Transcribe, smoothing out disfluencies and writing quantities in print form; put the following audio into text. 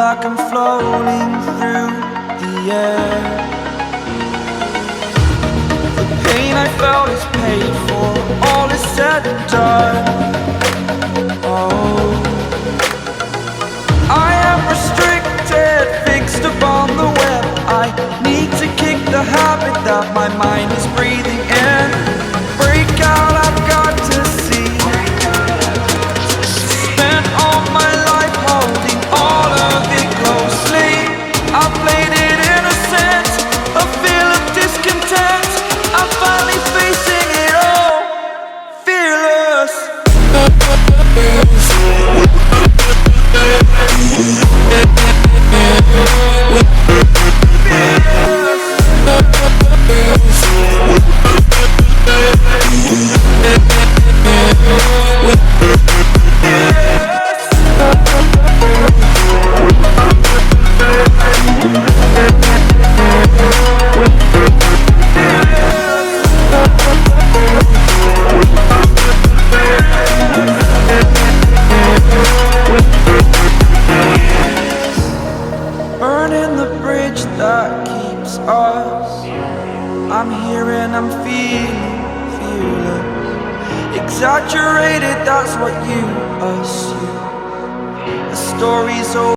like I'm floating through the air. The pain I felt is paid for, all is said and done. Oh, I am restricted, fixed upon the web. I need to kick the habit that my mind is breathing in. Break out, I've got to see. Spent all my life holding all of it closely. I played it innocent, a feel of discontent. I'm finally facing it all, fearless. Burning the bridge that keeps us. I'm here and I'm feeling fearless. Exaggerated, that's what you assume. The story's over.